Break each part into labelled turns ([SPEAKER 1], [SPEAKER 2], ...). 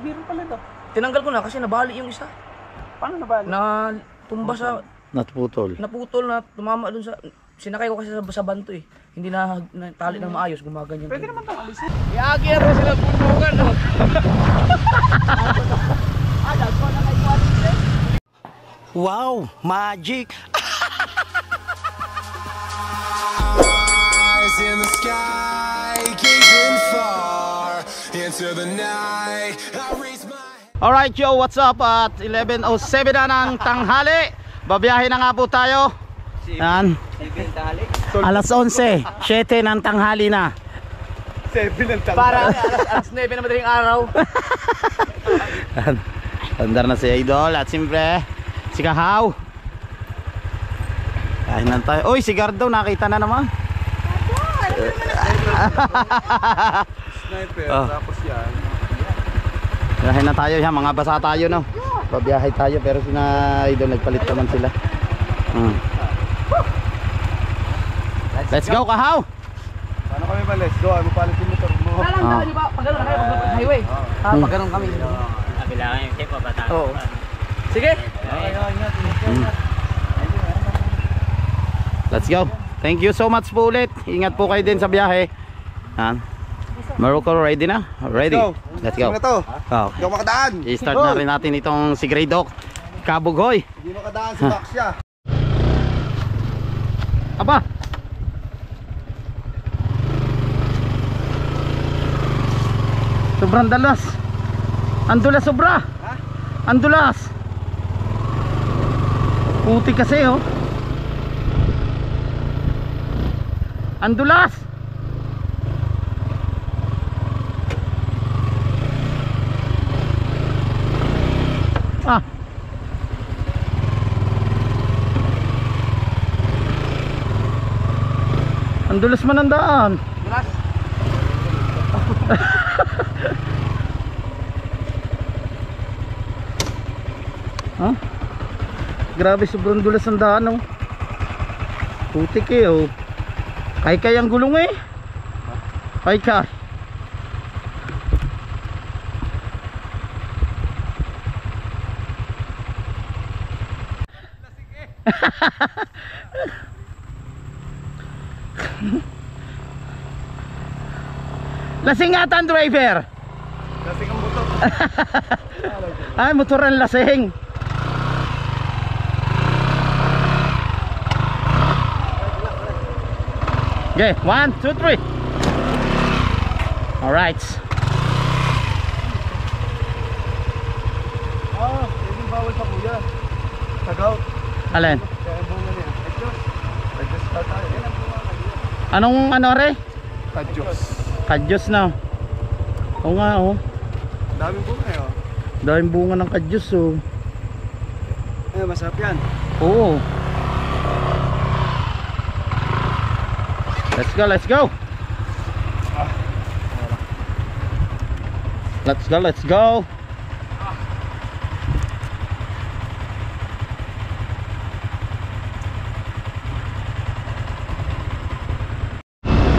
[SPEAKER 1] meron pala daw.
[SPEAKER 2] Tinanggal ko na kasi nabali yung isa.
[SPEAKER 1] Paano nabali?
[SPEAKER 2] Na tumba sa...
[SPEAKER 3] Naputol.
[SPEAKER 2] Naputol na tumama dun sa... Sinakay ko kasi sa banto eh. Hindi na tali ng maayos, gumaganyan.
[SPEAKER 1] Pwede naman itong alisin.
[SPEAKER 2] Iagyan mo sila pundukan, no?
[SPEAKER 3] Wow! Magic!
[SPEAKER 4] Eyes in the sky, gazing far into the night. I raise my...
[SPEAKER 3] Alright yo, what's up? At 11:07 na ng tanghali. Babiyahe na nga po tayo. Yan. Alas 11, 7 ng tanghali na.
[SPEAKER 1] 7 ng tanghali.
[SPEAKER 2] Para alas 9 na madaling araw.
[SPEAKER 3] Andar na si Idol at siyempre si Kahaw. Kain na tayo. Uy, si Gardo nakita na naman.
[SPEAKER 1] Sniper,
[SPEAKER 3] Oh.
[SPEAKER 1] tapos yan.
[SPEAKER 3] Biyahe na tayo, yan, mga basa tayo, no. Babiyahe tayo pero sina Idol nagpalit naman sila. Let's go, Kahaw.
[SPEAKER 1] Paano kami ba? Let's go. Ano palit yung motor mo?
[SPEAKER 2] Nalanda nyo ba? Pag gano'n na kayo, pag highway. Pag gano'n kami.
[SPEAKER 5] Kabilangan yung tape, bata.
[SPEAKER 2] Oo. Sige.
[SPEAKER 3] Let's go. Thank you so much po ulit. Ingat po kayo din sa biyahe. Yan. Morocco ready na? Ready. Let's go.
[SPEAKER 1] Ano to?
[SPEAKER 3] Oh.
[SPEAKER 1] Hindi ako makadaan.
[SPEAKER 3] I-start na rin natin itong si Grey Dog Kabughoy.
[SPEAKER 1] Hindi makadaan si Baxia.
[SPEAKER 3] Aba. Sobrang dalas. Andulas sobra.
[SPEAKER 1] Ha?
[SPEAKER 3] Andulas. Puti kasi oh. Andulas. Ah. Andulas man ang daan.
[SPEAKER 2] Dulas.
[SPEAKER 3] Huh? Grabe, sobrang dulas ang daan oh. Putik eh oh. Kay ang gulong eh. Kay. Lasing ata ang driver.
[SPEAKER 1] Lasing ang motor.
[SPEAKER 3] Ay, motor ang lasing. Okay, 1, 2, 3. Alright.
[SPEAKER 1] Hindi bawal sa kuya. Tagaw.
[SPEAKER 3] Alin?
[SPEAKER 1] Kaya ang bunga niya. Adjust. Adjust pa tayo. Yan ang bunga niya.
[SPEAKER 3] Anong ano re?
[SPEAKER 1] Adjust.
[SPEAKER 3] Kadyos na. Oo nga oh.
[SPEAKER 1] Daming bunga eh.
[SPEAKER 3] Daming bunga ng kadyos oh.
[SPEAKER 1] Masarap yan.
[SPEAKER 3] Oo. Let's go, let's go. Let's go, let's go.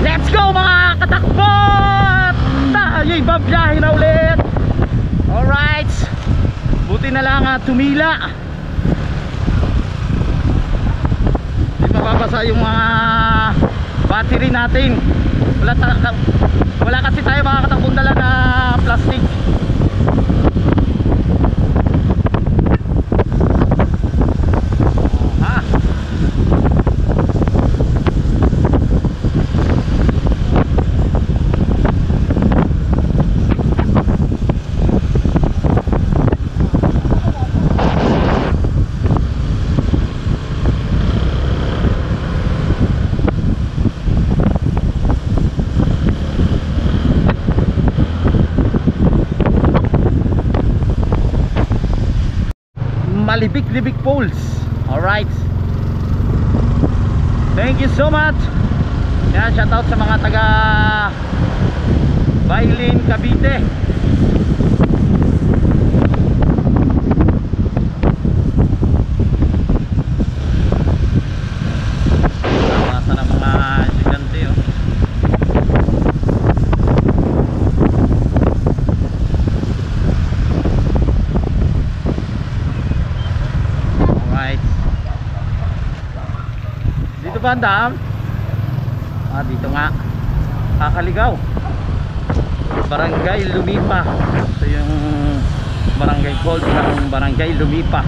[SPEAKER 3] Let's go mga katakbo! Tayo'y babiyahe na ulit. Alright. Buti na lang tumila. Di mababasa yung mga battery natin. Wala kasi tayo mga katakbong dala na plastic. Malibig-libig poles. Alright. Thank you so much. Yan, shoutout sa mga taga Bailin, Cavite. Nasa na mga gigante oh. ba ang daan? Dito nga. Kakaligaw. Barangay Lumipa. Ito yung barangay called ng Barangay Lumipa.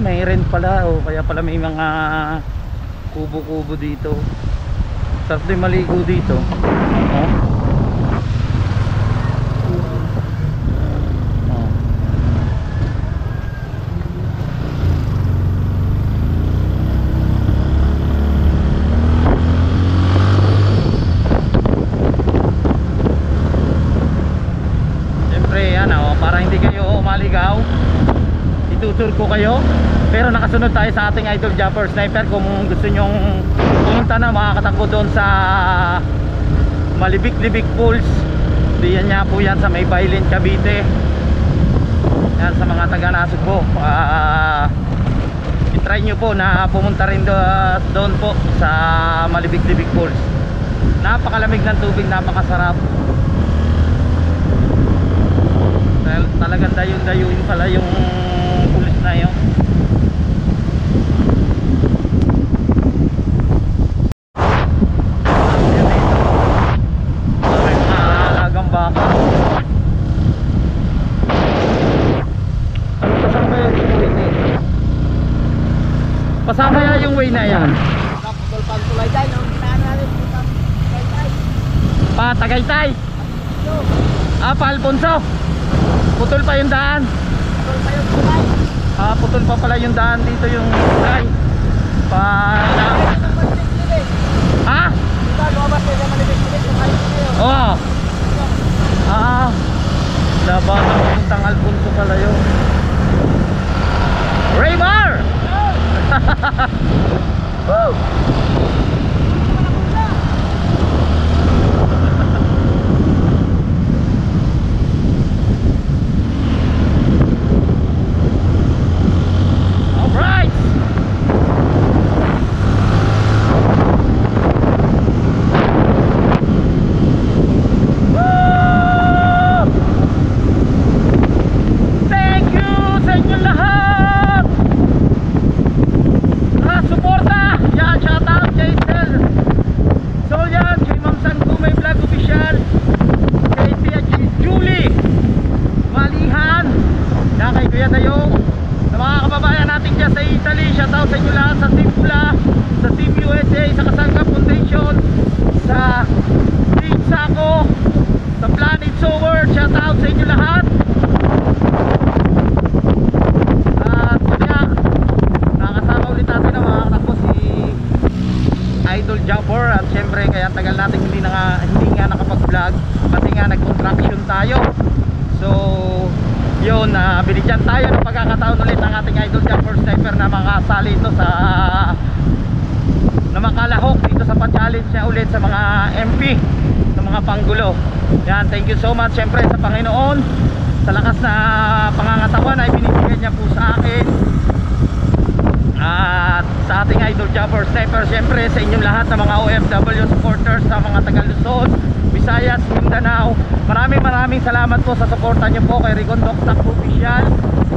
[SPEAKER 3] May rent pala o kaya pala may mga kubo-kubo dito. Sarap din maligo dito. Siyempre yan para hindi kayo maligaw, itutur ko kayo. Pero nakasunod tayo sa ating Idol Jumper Sniper. Kung gusto nyong pumunta na, makakatakbo doon sa Malibik-Libik Pools. Diyan nga po yan sa may Bailin, Cavite. Yan sa mga taga-Nasugbo. I-try nyo po na pumunta rin doon po sa Malibik-Libik Pools. Napakalamig ng tubig, napakasarap. Talagang dayon-dayuin pala yung pools na yun. Pasama kaya yung way na yan. Pa Tagaytay. Pa Alfonso. Putol pa yung daan. Putol pa pala yung daan dito yung ay. Ha? Oo. Laban ng puntang Alfonso pala yun. Raymar! Woo! All right. Thank you sa inyo lahat. Suporta! Yan, shoutout kay Sel Solyan, kay Ma'am Sanku, may vlog official, kay Tia Julie Malihan, yan kay Kuya Dayong, sa mga kababayan natin dyan sa Italy. Shoutout sa inyo lahat, sa Team Pula, sa Team USA, sa Kasangka Foundation, sa Team Sako, sa Planet Sower. Shoutout sa inyo lahat. Idol Jumper, at syempre kaya tagal natin hindi nga nakapag-vlog kasi nga nag-contraction tayo. So yun, binigyan tayo ng pagkakataon ulit ng ating Idol Jumper Sniper na makasali ito sa na makalahok dito sa pa-challenge niya ulit sa mga MP, sa mga panggulo. Yan, thank you so much syempre sa Panginoon sa lakas na pangangatawan ay binibigyan niya po sa akin. At sa ating Idol Jumper Sniper, syempre sa inyong lahat ng mga OFW supporters, sa mga taga Luzon, Visayas, Mindanao, maraming salamat po sa suporta nyo po kay Rigondok Stock Official.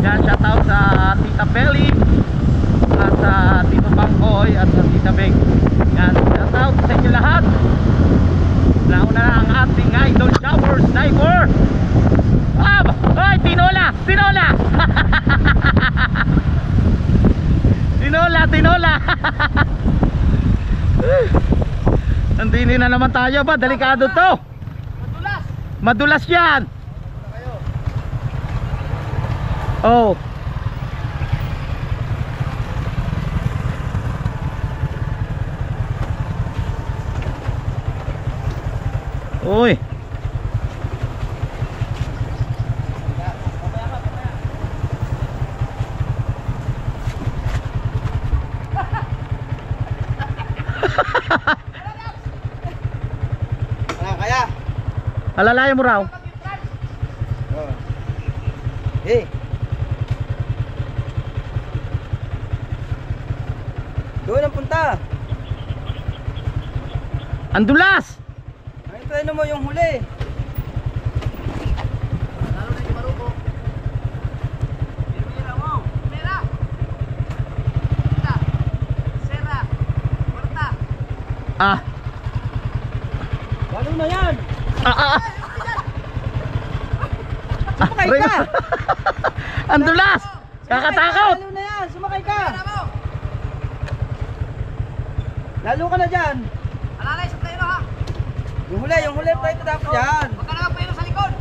[SPEAKER 3] Yan, shoutout sa Tita Belly at sa Tito Bangkoy at sa Tita Beng. Yan, shoutout sa inyo lahat. Nauna na ang ating Idol Jumper Sniper. Ay, tinola! Tinola! Nandini na naman tayo ba? Delikado to. Madulas yan. Oh. Alalayan mo raw.
[SPEAKER 2] Eh. Doon ang punta.
[SPEAKER 3] Ang dulas.
[SPEAKER 2] Ano mo yung huli? Lalo na yung maruko. Mira mo. Mira. Sera. Marta.
[SPEAKER 3] Ah.
[SPEAKER 2] Lalo na yan. Sumakay
[SPEAKER 3] Ray-
[SPEAKER 2] ka.
[SPEAKER 3] Ang dulas. Kakatakot.
[SPEAKER 2] Lalo na yan. Sumakay ka. Lalo ka na dyan.
[SPEAKER 6] Alalay sa tayo ha.
[SPEAKER 2] Yung huli, pre, ito dapat yan.
[SPEAKER 6] Huwag ka na magpaino sa likod.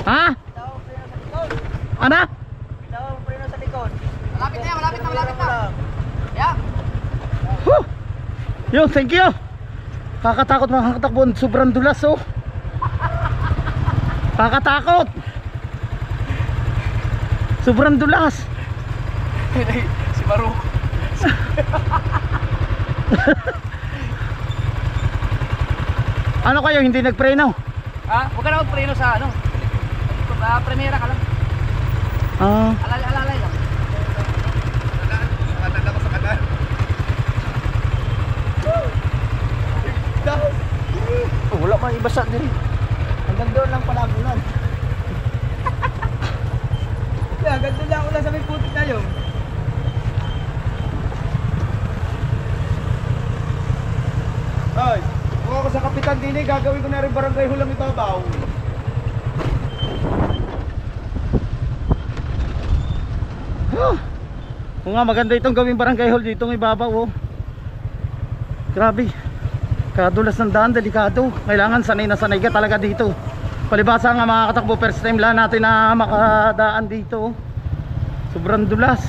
[SPEAKER 3] Ha?
[SPEAKER 2] Tawag pre na sa likod.
[SPEAKER 3] Ano?
[SPEAKER 2] Tawag pre na sa likod.
[SPEAKER 6] Malapit na yan, malapit na. Yeah.
[SPEAKER 3] Huh. Yo, thank you. Kakatakot mga katakbo. Sobrang dulas oh. Kakatakot. Sobrang dulas.
[SPEAKER 2] Si Maru.
[SPEAKER 3] Ano kayo, hindi nagpreno?
[SPEAKER 2] Ha? Huwag ka na magpreno sa ano. Primera ka lang.
[SPEAKER 3] Ah,
[SPEAKER 2] Alalay lang.
[SPEAKER 1] Nakatanda ko sa kanan.
[SPEAKER 2] Oh, wala man ibasa din. Hanggang doon lang pala ang ulan. Hanggang doon lang ulan sa may putik na yun.
[SPEAKER 1] Ay, kung ako sa Kapitan Dini, gagawin ko na rin barangay Hulang Ibabaw.
[SPEAKER 3] Oo nga, maganda itong gawing barangay hall dito ng ibabaw oh. Grabe. Kadulas ng daan, delikado. Kailangan sanay na sanay ka talaga dito. Palibasa nga mga katakbo, first time lang natin na makadaan dito oh. Sobrang dulas.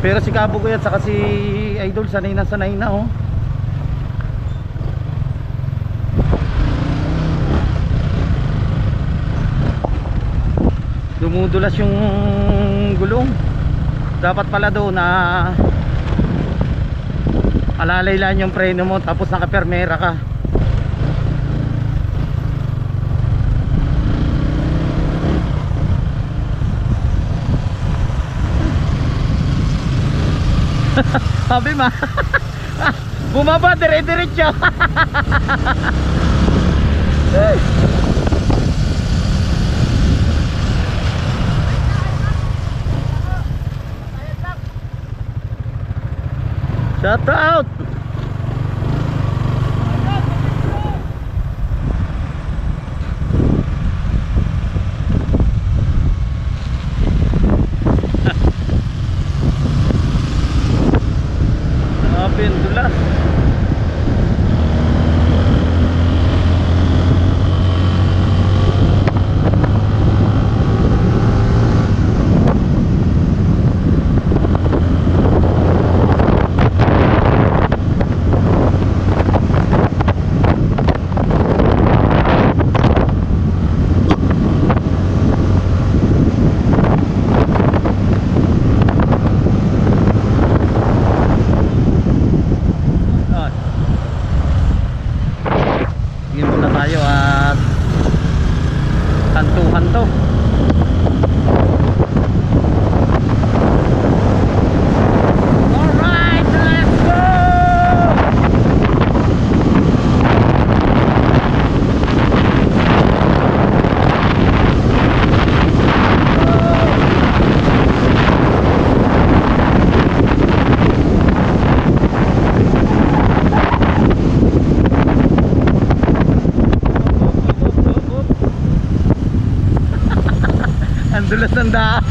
[SPEAKER 3] Pero si Kabo ko yan, saka si Idol sanay na oh. Dumudulas yung gulong. Dapat pala doon na alalay lang yung preno mo, tapos nakapermera ka. Sabi ma. Bumaba dire-diretso. Shout out. Dulas. Tayo at kantuhan to. Alright, let's go! Ang dulas ng daan.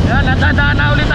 [SPEAKER 3] Yan, natandaan na ulit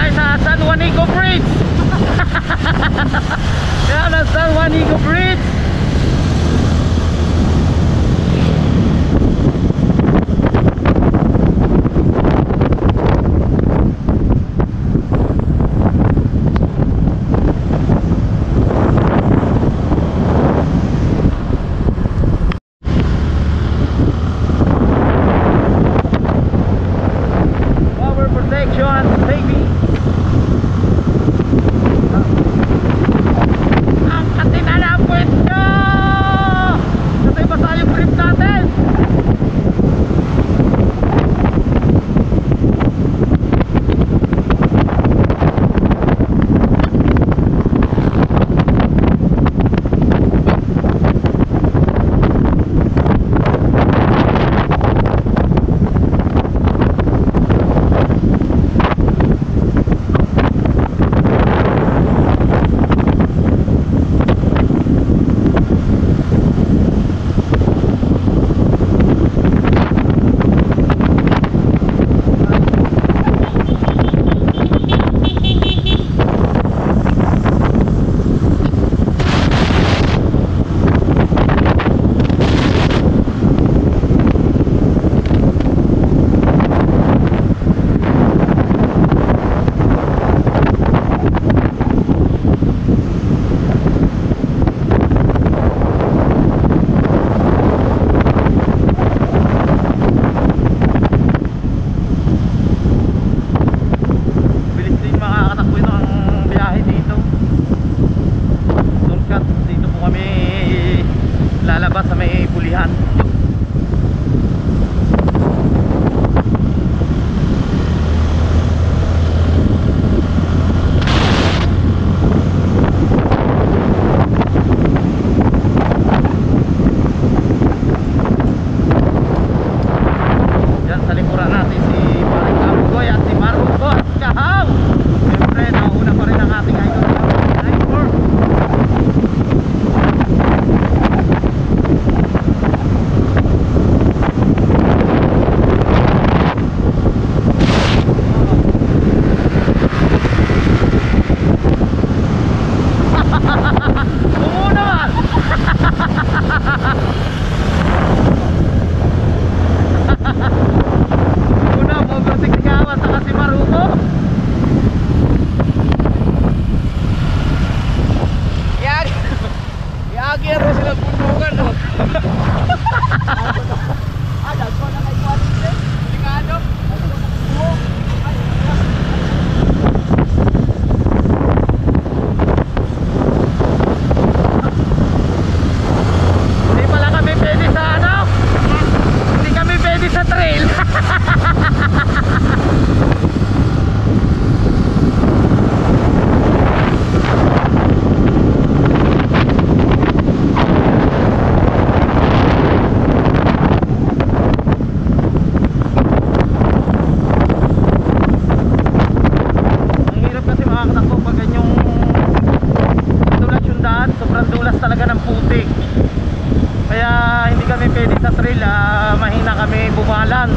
[SPEAKER 3] pamalan.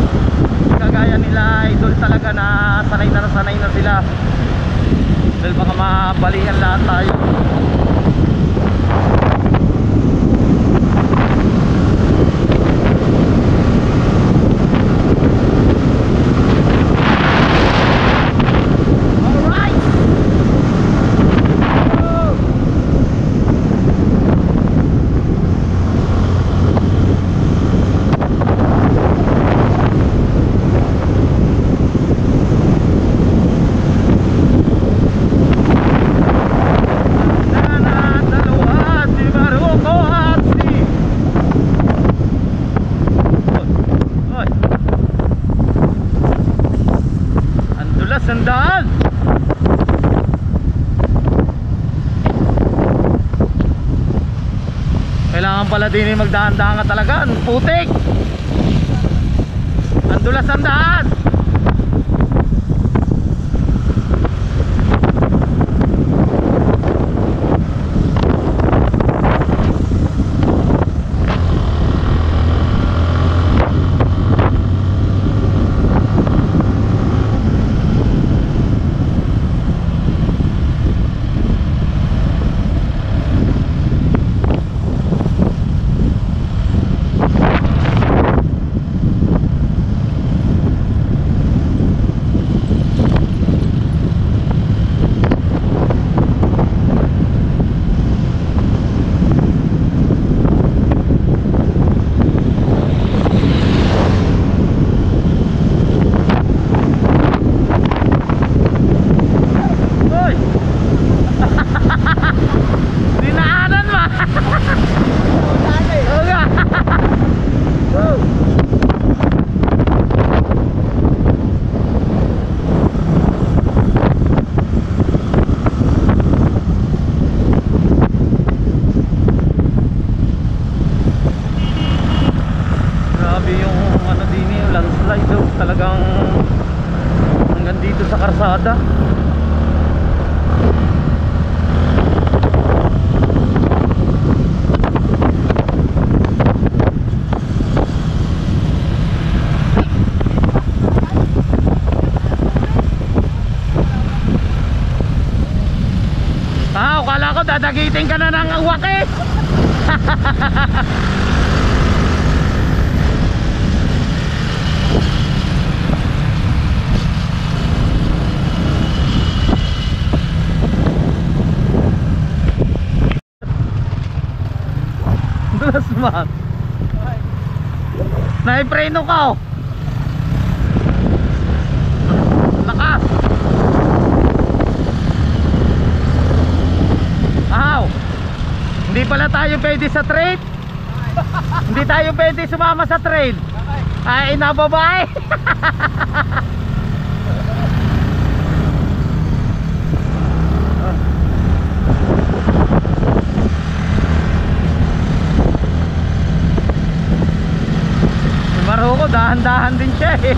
[SPEAKER 3] Kagaya nila idol talaga na sanay na sila. Dahil baka mabalikan lahat tayo. Sandaan. Kailangan pala din magdahan-dahan ka talaga. Ang putik. Ang dulas ang daan. Talagang hanggang dito sa karsada. Akala ko dadagitin ka na ng uwak eh. Dulas man. Naipreno ka oh. Lakas. Aw. Hindi pala tayo pwede sa trade. Hindi tayo pwede sumama sa trade. Ay nababay. Maroko, dahan-dahan din siya eh.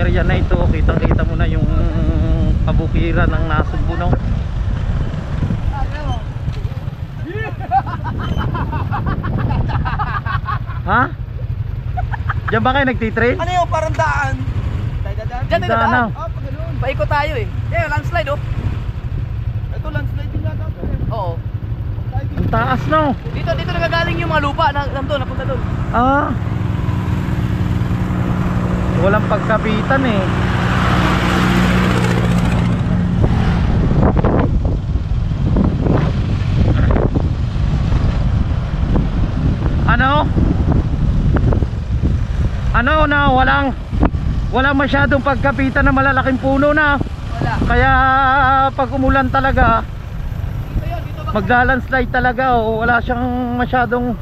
[SPEAKER 3] area na ito, kitang-kita mo na yung kabukiran ng Nasugbu, no? Ha? Diyan ba kayo nagtitrain?
[SPEAKER 2] Ano yung parang daan? Diyan tayo
[SPEAKER 3] Daan,
[SPEAKER 2] daan.
[SPEAKER 3] no?
[SPEAKER 1] Ah, pag ganun.
[SPEAKER 2] Paikot tayo eh. Landslide oh.
[SPEAKER 1] Ito, landslide din yata ito eh.
[SPEAKER 2] Oo.
[SPEAKER 3] Ang taas, no?
[SPEAKER 2] Dito nagagaling yung mga lupa nandun, napunta doon.
[SPEAKER 3] Ah. Walang pagkapitan eh. Ano na walang masyadong pagkapitan na malalaking puno na.
[SPEAKER 2] Wala.
[SPEAKER 3] Kaya pag umulan talaga
[SPEAKER 2] Dito yun, dito ba?
[SPEAKER 3] maglalandslide talaga o wala siyang masyadong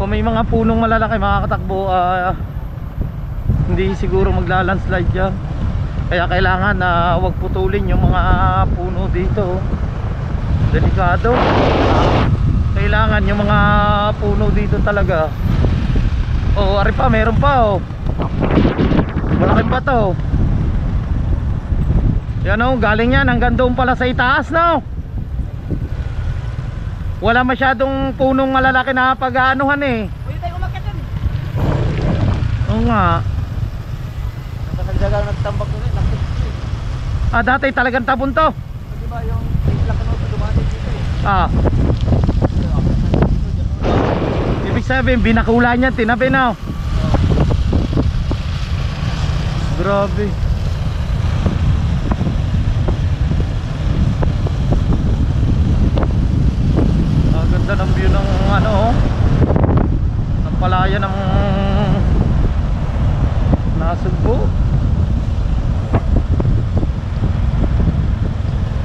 [SPEAKER 3] kung may mga punong malalaki makakatakbo hindi siguro maglalandslide yan. Kaya kailangan na wag putulin yung mga puno dito. Delikado. Kailangan yung mga puno dito talaga. Oh, ari pa, meron pa oh. Malaki pa to. Yan oh, galing yan hanggang doon pala sa itaas, no? Wala masyadong punong malalaki na pag-aanuhan eh.
[SPEAKER 2] Pwede tayo umakyat yan.
[SPEAKER 3] Oo nga.
[SPEAKER 2] Nakasagdagang nagtambak doon eh.
[SPEAKER 3] Dati talagang tabon to.
[SPEAKER 2] Di ba yung isla kanoto dumating dito eh.
[SPEAKER 3] Ah. Ibig sabihin, binakula niya, tinabi na. Grabe. Ganda ng view ng ano, ng palaya ng Nasugbu.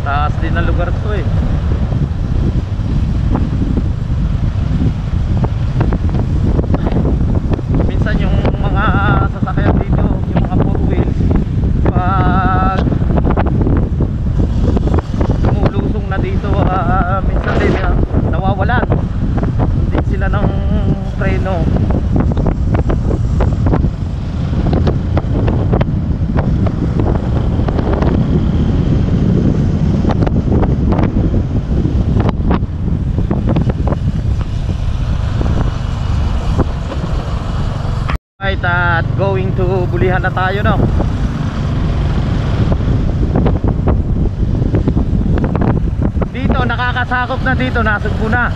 [SPEAKER 3] Taas din na lugar to eh. Minsan yung mga sasakyan dito, yung mga four wheels, pag tumulusong na dito, minsan din nawawalan din sila ng preno. Right, at going to Bulihan na tayo, no? Dito nakakasakop na dito, Nasugbu na.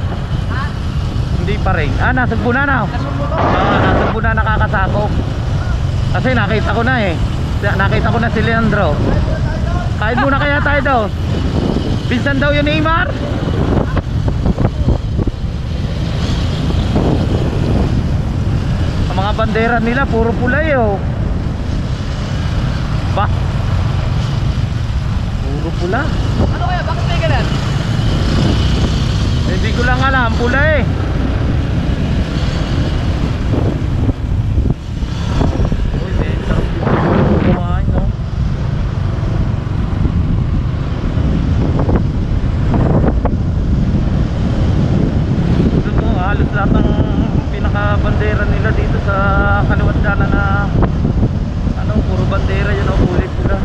[SPEAKER 3] Hindi pa rin. Nasugbu na na. Nasugbu na nakakasakop. Kasi nakita ko na eh. Nakita ko na si Leandro. Kahit muna kaya tayo daw. Pinsan daw yun, Neymar. Ang mga bandera nila puro pula oh. Ba? Puro pula.
[SPEAKER 2] Ano kaya? Bakit may ganun?
[SPEAKER 3] Hindi ko lang alam, pula eh. Uy, may sarap kumain, no? Doon mo, halos lahat ng pinaka-bandera nila dito sa kaliwat dala na ano, puro bandera yun, kulay pula.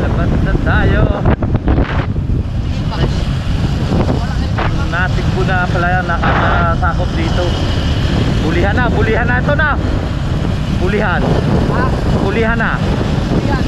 [SPEAKER 3] Labas na tayo. Nasugbu na pala yan, nakakasakop dito. Bulihan na ito na. Bulihan. Bulihan na.
[SPEAKER 2] Yan.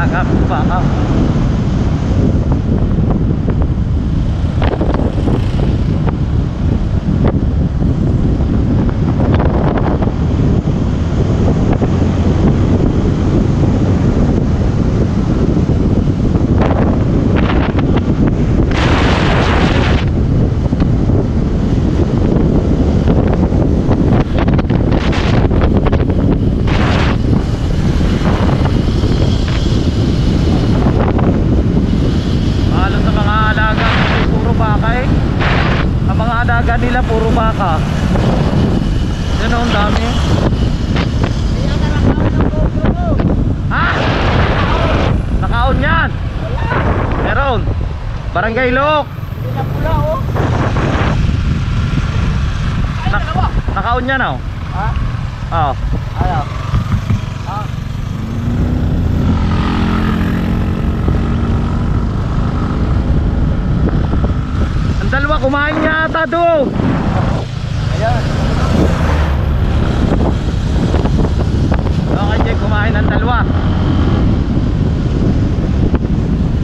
[SPEAKER 3] alaga kong baka. Nila puro baka. Yan ang dami. Ha? Nakaon yan. Meron. Barangay Lok. Nakaon yan oh. Ha? Oo.
[SPEAKER 2] Ano?
[SPEAKER 3] Dalawa kumain yata doon.
[SPEAKER 2] Ayan.
[SPEAKER 3] Okay, Jay, kumain ng dalawa.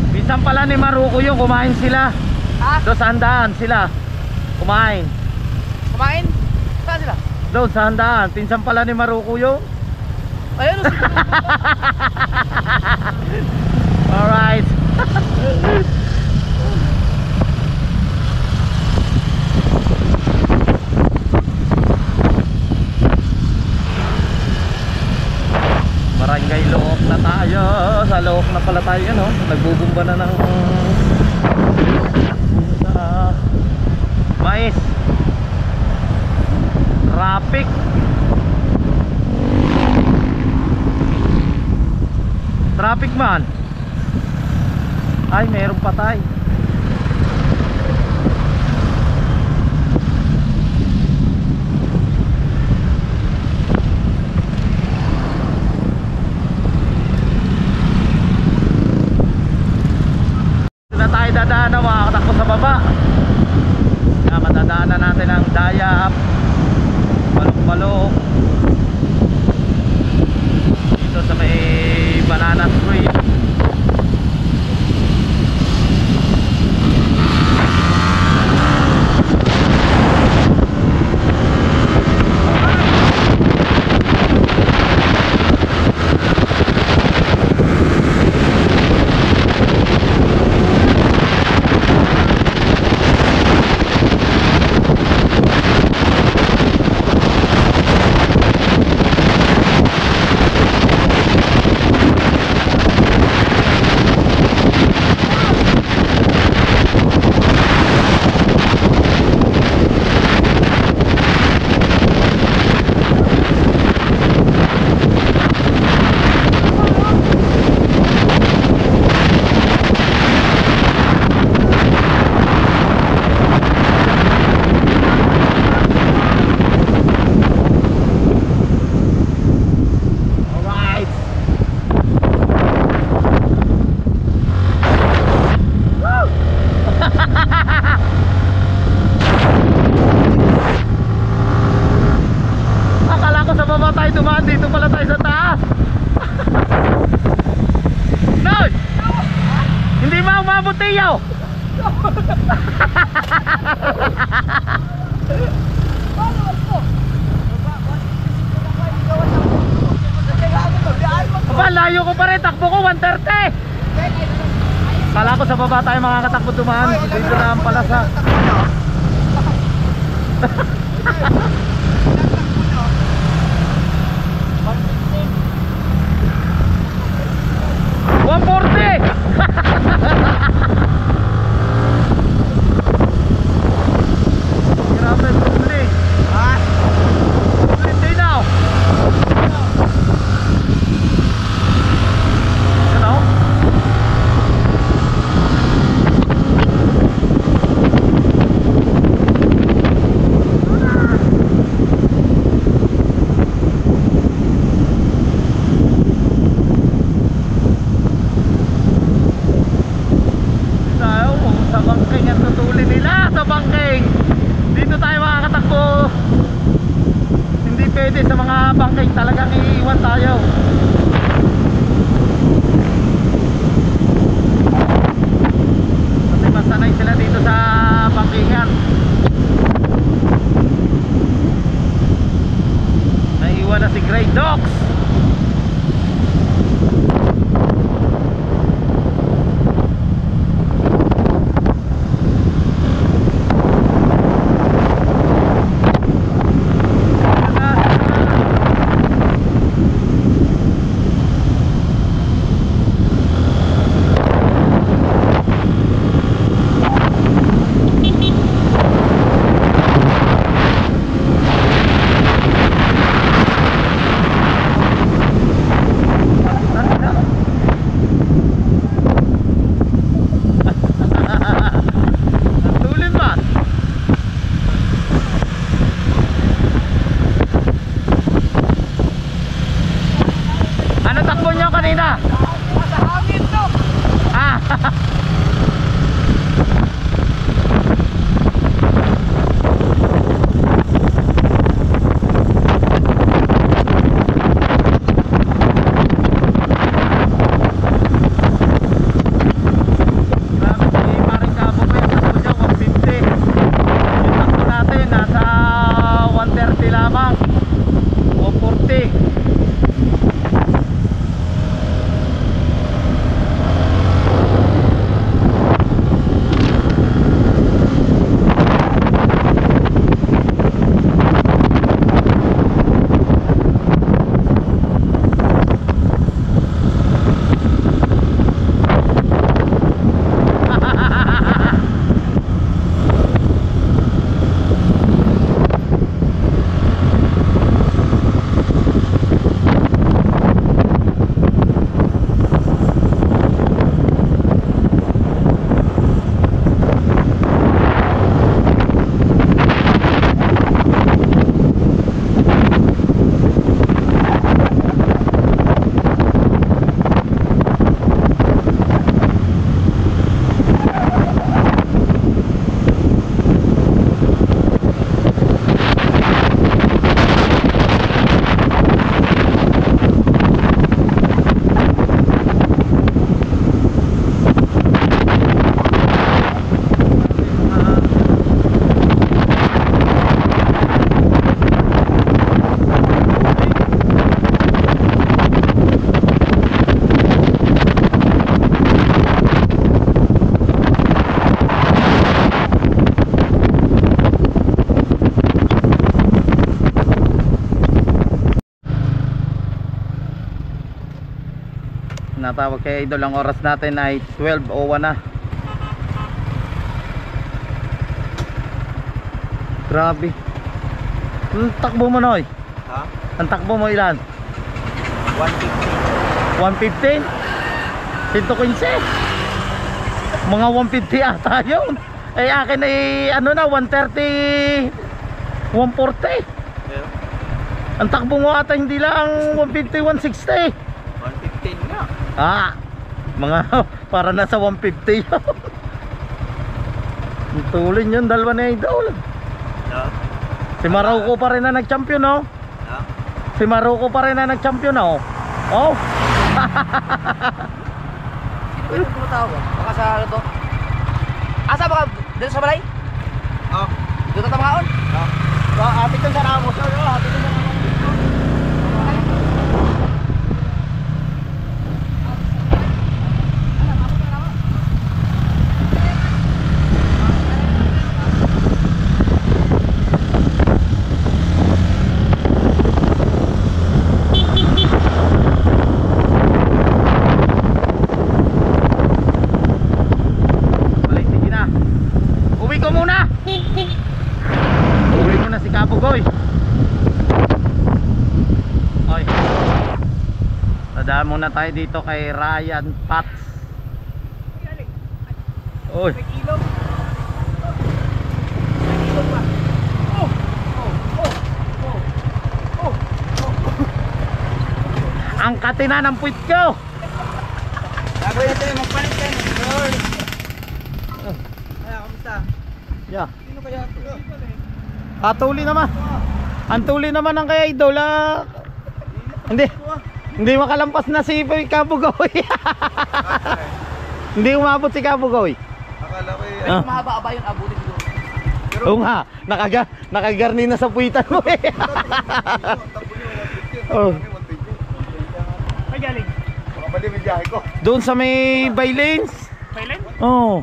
[SPEAKER 3] Minsan pala ni Maruko yung kumain sila.
[SPEAKER 6] Ha?
[SPEAKER 3] Doon sa handaan sila kumain.
[SPEAKER 6] Kumain? Saan sila?
[SPEAKER 3] Doon sa handaan. Pinsan pala ni Maruko yung.
[SPEAKER 6] Ayun.
[SPEAKER 3] Alright. Barangay Look na tayo. Sa Look na pala tayo, no? Nagbubumba na ng mais. Traffic. Traffic man. Ay, mayroong patay. Tayo dadaan na makakatakbo sa baba. Matadaanan natin ang Dayap, Balok-Balok, dito sa may Banana Street. Layo ko pa rin, takbo ko 130. Kala ko sa baba tayo makakatakbo dumaan. Dito na ang palasa. Grabe, bumili. Hindi na. Ano? Dox. Ano takbo nyo kanina?
[SPEAKER 6] Sa hangin to.
[SPEAKER 3] Ah. Grabe, si Paring Cabo ko yung takbo dyan, 150. Yung takbo natin, nasa 130 lamang. 140. Natawag kay Idol, ang oras natin ay 12:01 na. Grabe. Ang takbo mo, Noy?
[SPEAKER 1] Ha?
[SPEAKER 3] Ang takbo mo ilan?
[SPEAKER 1] 150.
[SPEAKER 3] 150? 115? Mga 150 ata yun. Eh akin ay ano na, 130, 140. Ang takbo mo ata hindi lang 150, 160.
[SPEAKER 1] 115 nga.
[SPEAKER 3] Ah, mga para nasa 150 yun. Ang tulin yun, dalawa na Idol.
[SPEAKER 1] No?
[SPEAKER 3] Si Maroko pa rin na nag-champion, no?
[SPEAKER 1] No?
[SPEAKER 3] Si Maroko pa rin na nag-champion, no? Oh.
[SPEAKER 6] Sino ba yung tumatawag? Baka sa ano to? Asa baka dito sa balay?
[SPEAKER 1] Oh.
[SPEAKER 6] Dito tamaon?
[SPEAKER 1] No? So, hapit yung sa Ramos. Hapit yung sa Ramos.
[SPEAKER 3] Balik, sige na. Uwi ko muna. Uwi muna si Kapugoy. Oy. Dadaan muna tayo dito kay Ryan Pats. Oy. Ang katina ng puwit ko.
[SPEAKER 1] Gagawin natin, magpalit kayo. Lord. Kaya, kamusta?
[SPEAKER 3] Yeah.
[SPEAKER 1] Sino kaya ito?
[SPEAKER 3] Tuli naman. Ang tuli naman ng kay Idol. Hindi makalampas na si Kapugoy. Hindi umabot si Kapugoy.
[SPEAKER 1] Akala ko eh.
[SPEAKER 3] Ah.
[SPEAKER 6] Mahaba-aba yung abutin ko.
[SPEAKER 3] Oo nga, nakagarni na sa puwitan mo eh.
[SPEAKER 1] Takbo nyo, 150.
[SPEAKER 3] Oh.
[SPEAKER 1] Ay, galing. Baka mali may biyahe ko.
[SPEAKER 3] Doon sa may Bailins.
[SPEAKER 1] Thailand?
[SPEAKER 3] Oh.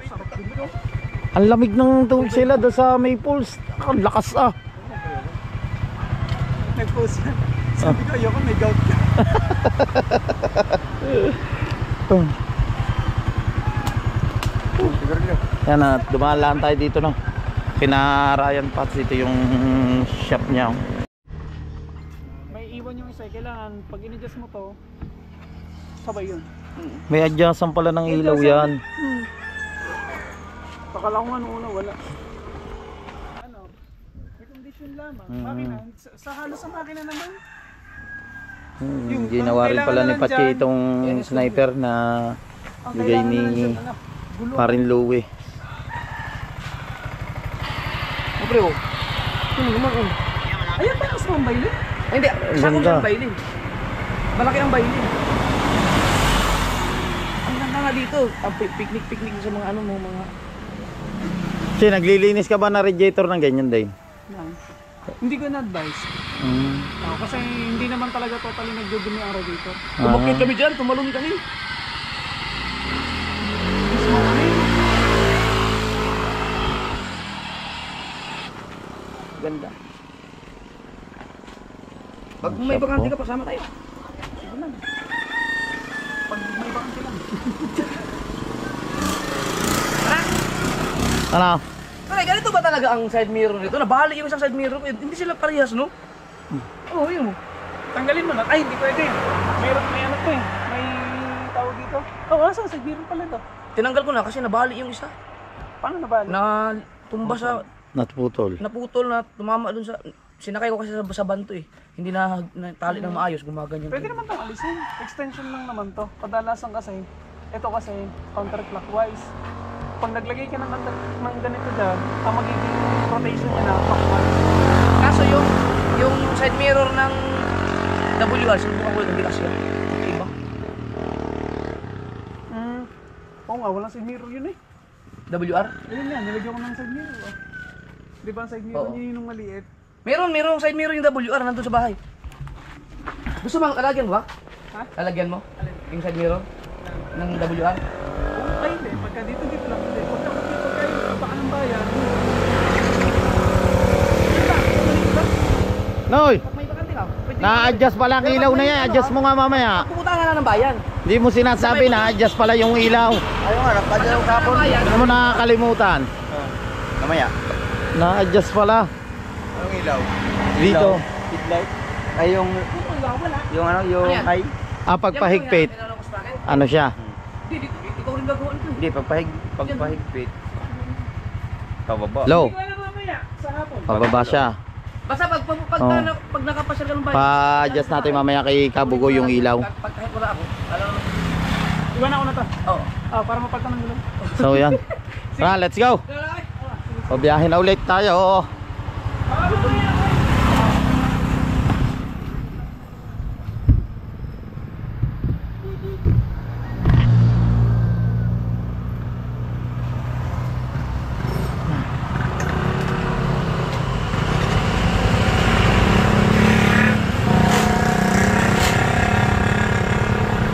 [SPEAKER 3] Ang lamig ng tubig sila doon sa may pools. Ang lakas ah.
[SPEAKER 1] Nag-post yan. Sabi ko, ayoko may gout ka.
[SPEAKER 3] Yan na, dumaan lang tayo dito no. Kina Ryan Pats, dito yung shop niya.
[SPEAKER 1] May iwan yung isa. Kailangan, pag in-adjust mo to, sabay yun.
[SPEAKER 3] May adjustan pala ng ilaw yan.
[SPEAKER 1] Pakala ko ano una, wala. Ano, may condition lamang. Makina, sa halos sa makina naman.
[SPEAKER 3] Ginawa rin pala ni Patsi itong sniper na bigay ni Parin Louie.
[SPEAKER 2] Pre, oh. Ano naman, oh.
[SPEAKER 1] Ayan pa yung sa bailin?
[SPEAKER 2] Ay, hindi. Sakong
[SPEAKER 3] ganda.
[SPEAKER 2] yung bailin. Malaki ang bailin. Ang ganda nga dito. Ang picnic sa mga ano mo, mga...
[SPEAKER 3] Kasi naglilinis ka ba na radiator ng ganyan din?
[SPEAKER 1] Hindi ko na-advise. Kasi hindi naman talaga totally nagdudumi ang radiator.
[SPEAKER 2] Tumakit kami dyan, tumalon kami.
[SPEAKER 1] Mismo kami.
[SPEAKER 2] Ganda. Pag may bakante ka, pasama tayo.
[SPEAKER 1] Sige lang. Pag may bakante lang.
[SPEAKER 3] Ano?
[SPEAKER 2] Pare, ganito ba talaga ang side mirror nito? Nabali yung isang side mirror ko. Hindi sila parehas, no? Oo, yun mo.
[SPEAKER 1] Tanggalin mo na. Ay, hindi pwede. May ano to eh. May tawag dito. Oh, wala sa siguro pala to.
[SPEAKER 2] Tinanggal ko na kasi nabali yung isa.
[SPEAKER 1] Paano na ba?
[SPEAKER 2] Na tumba sa...
[SPEAKER 3] Natputol.
[SPEAKER 2] Naputol na tumama dun sa... Sinakay ko kasi sa banto eh. Hindi na tali ng maayos, gumaganyan.
[SPEAKER 1] Pwede naman itong alisin. Extension lang naman to. Kadalasan kasi, ito kasi counterclockwise. Pag naglagay ka ng ganito dyan, ang magiging rotation niya na clockwise.
[SPEAKER 2] Kaso yung side mirror ng WR, sinubukan ko yung bigas yan. Iba.
[SPEAKER 1] Oo nga, walang side mirror yun eh.
[SPEAKER 2] WR?
[SPEAKER 1] Ayun yan, nilagyan ko ng side mirror. Oh. Di ba ang side mirror niya yung maliit?
[SPEAKER 2] Merong side mirror yung WR nandun sa bahay. Gusto mo lalagyan mo ba?
[SPEAKER 1] Ha?
[SPEAKER 2] Lalagyan mo? Yung side mirror ng WR?
[SPEAKER 1] Ay hindi, pagka dito lang. Hindi, pagka baka ng bayan.
[SPEAKER 3] Noy!
[SPEAKER 2] Pag may bakante ka, pwede
[SPEAKER 3] Na-adjust pala ang ilaw na yan. Adjust mo nga mamaya.
[SPEAKER 2] pupunta nga na ng bayan.
[SPEAKER 3] Hindi mo sinasabi na adjust pala yung ilaw.
[SPEAKER 6] Ayaw nga, nagpadalaw sa hapon.
[SPEAKER 3] Ano mo nakakalimutan?
[SPEAKER 6] Kamaya.
[SPEAKER 3] Na-adjust pala.
[SPEAKER 6] Anong ilaw?
[SPEAKER 3] Dito.
[SPEAKER 6] Headlight? Ay yung... Yung ano, yung
[SPEAKER 2] Ayan.
[SPEAKER 6] high?
[SPEAKER 3] Pagpahigpit. Ano siya?
[SPEAKER 2] Hindi, ikaw rin gagawin ko.
[SPEAKER 6] Hindi, pagpahigpit. Pababa.
[SPEAKER 3] Low.
[SPEAKER 1] Wala mamaya, sa hapon.
[SPEAKER 3] Pababa siya.
[SPEAKER 2] Basta pag nakapasyal ka ng bayan.
[SPEAKER 3] Pa-adjust natin mamaya kay Kabugo yung ilaw.
[SPEAKER 2] Pag kahit wala ako, alam mo.
[SPEAKER 1] Iwan ako na to.
[SPEAKER 2] Oo.
[SPEAKER 1] Para mapagka ng gulong.
[SPEAKER 3] So yan. Tara, let's go. Pabiyahin na ulit tayo.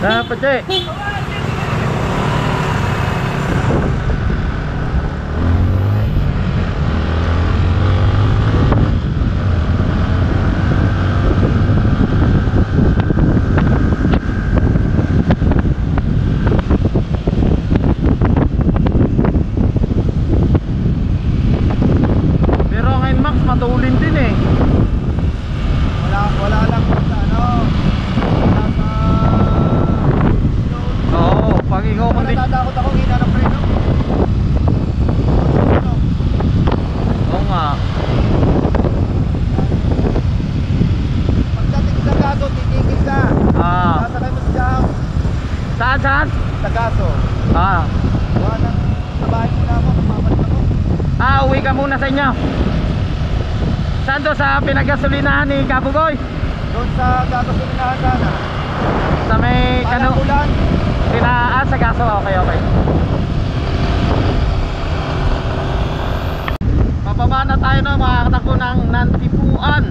[SPEAKER 3] Dapat eh. Pero ang NMAX matulin din eh.
[SPEAKER 6] Wala lang sa ano.
[SPEAKER 3] Oo, pag ikaw kundi.
[SPEAKER 6] Natatakot ako, hina ng preno.
[SPEAKER 3] Oo nga.
[SPEAKER 6] Pagdating sa gaso, titigil ka. Sasakay mo sa jam.
[SPEAKER 3] Saan?
[SPEAKER 6] Sa gaso. Wala nang sa bahay muna ako, papabalik ako.
[SPEAKER 3] Uwi ka muna sa inyo. Saan to sa pinagasolinahan ni Kabugoy?
[SPEAKER 6] Doon sa gaso suminahan sana.
[SPEAKER 3] Sa may
[SPEAKER 6] Parang ulan.
[SPEAKER 3] sa gaso. Okay. Pababa na tayo ng mga katakbo ng Nantipuan.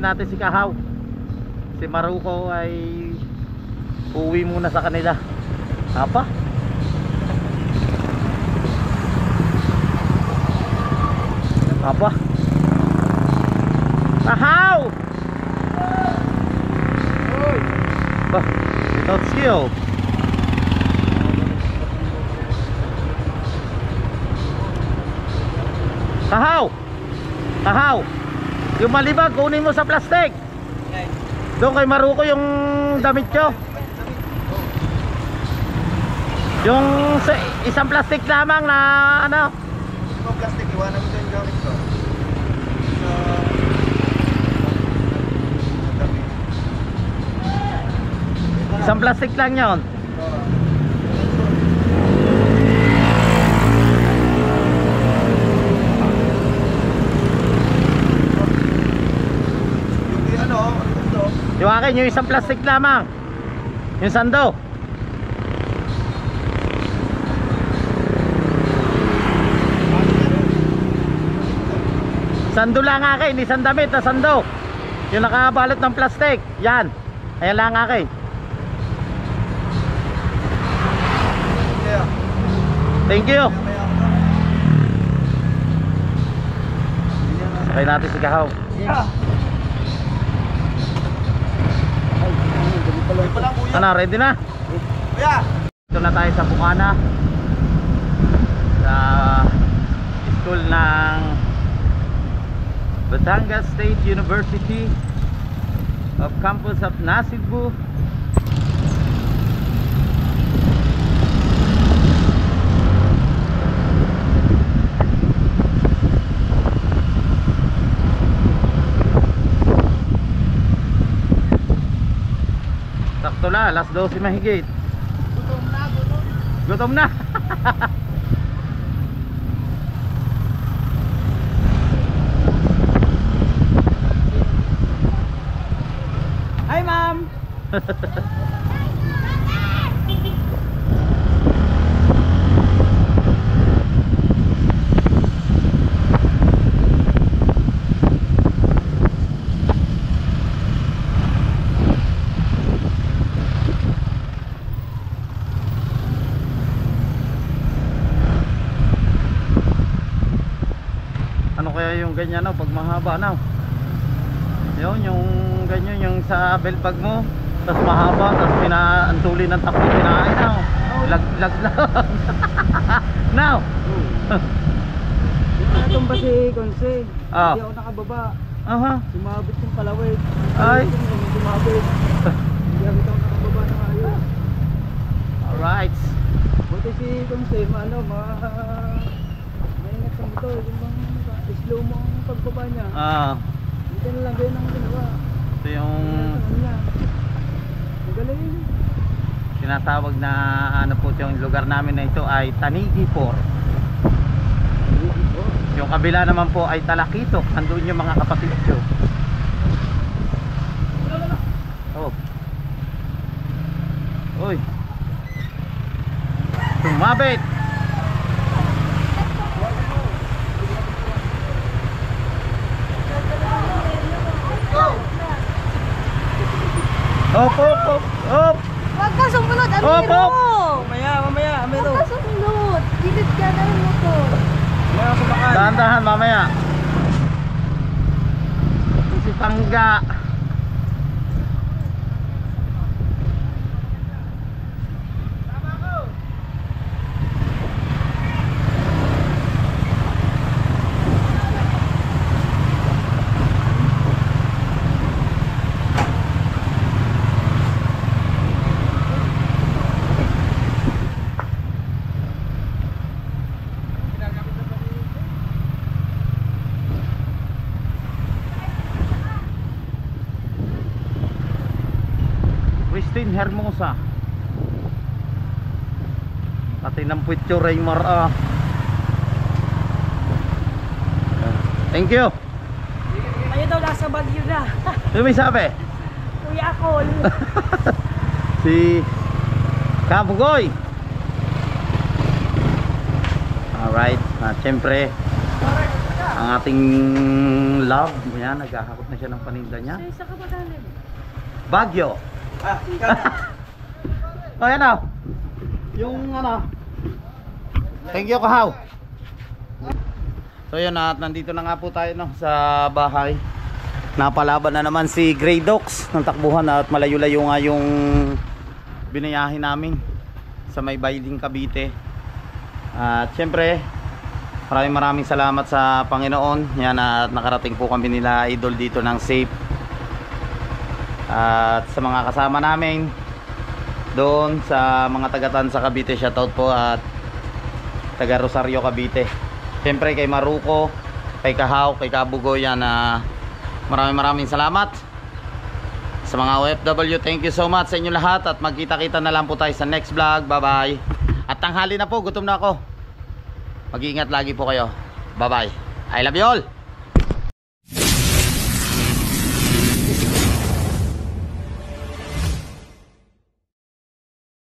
[SPEAKER 3] natin si Kahaw. Si Maruko ay uwi muna sa kanila. Apa? Apa? Kahaw! Bah, without skill. Kahaw! Kahaw! Yung malibag, kunin mo sa plastic. Doon kay Maruko yung damit nyo. Yung isang plastic lamang na ano.
[SPEAKER 6] Yung plastic, iwanan mo yung gamit ko.
[SPEAKER 3] Isang plastic lang yon.
[SPEAKER 6] Yung ano ito?
[SPEAKER 3] Yung akin, yung isang plastic lamang. Yung sando. Sando lang akin, isang damit na sando. Yung nakabalot ng plastic. Yan. Ayan lang akin. Thank you. Sakay natin si Kahaw. Ano, ready na?
[SPEAKER 6] Kuya!
[SPEAKER 3] Dito na tayo sa Bukana, sa school ng Batangas State University of Campus of Nasugbu. Sakto na, alas 12 mahigit. Gutom na.
[SPEAKER 1] Hi, ma'am!
[SPEAKER 3] Ano kaya yung ganyan, no, pag mahaba na? Yun, yung ganyan, yung sa belt bag mo, tapos mahaba, tapos pinaantuli ng takbo, pinain na. Lag lang. Now.
[SPEAKER 1] Natumba si Conce.
[SPEAKER 3] Ah.
[SPEAKER 1] Hindi ako nakababa.
[SPEAKER 3] Aha.
[SPEAKER 1] Sumabit yung kalawit.
[SPEAKER 3] Ay.
[SPEAKER 1] Sumabit. Hindi ako nakababa na ayos.
[SPEAKER 3] Alright.
[SPEAKER 1] Buti si Conce, maingat sa motor. Yung bang slow mo ang pagbaba niya. Dito na lang ganyan ang ginawa.
[SPEAKER 3] Ito yung
[SPEAKER 1] Magaling.
[SPEAKER 3] tinatawag na ano po yung lugar namin na ito ay Tanigi 4. Yung kabila naman po ay Talakito. Andun yung mga kapatid ko. Oh. Uy. Tumabit. Op, op, op, op.
[SPEAKER 7] Huwag ka sumunod,
[SPEAKER 3] Op,
[SPEAKER 7] Amiro!
[SPEAKER 3] op.
[SPEAKER 1] Mamaya,
[SPEAKER 7] Huwag ka sumunod! Gilid ka na ng motor!
[SPEAKER 3] Dahan-dahan mamaya. Ito si Pangga. Christine Hermosa. Pati ng Puityo Raymar. Thank you.
[SPEAKER 7] Ayun daw, nasa Baguio na.
[SPEAKER 3] Ano may sabi?
[SPEAKER 7] Kuya Col.
[SPEAKER 3] Si Kabugoy. Alright, siyempre ang ating love. Yan, naghahakot na siya ng paninda niya.
[SPEAKER 7] Sa kapagaling.
[SPEAKER 3] Baguio. Oh, yan na. Yung ano. Thank you, Kahaw. So yun, at nandito na nga po tayo no, sa bahay. Napalaban na naman si Grey Dogs ng takbuhan at malayo-layo nga yung binayahin namin sa may Bailing, Cavite. At syempre maraming salamat sa Panginoon. Yan, at nakarating po kami nila Idol dito ng safe. At sa mga kasama namin doon sa mga tagatan sa Cavite, shoutout po, at taga Rosario, Cavite. Syempre kay Maruko, kay Kahaw, kay Kabugo, yan, maraming salamat sa mga OFW. Thank you so much sa inyo lahat, at magkita-kita na lang po tayo sa next vlog. Bye bye. At tanghali na po, gutom na ako. Mag-iingat lagi po kayo. Bye bye. I love you all.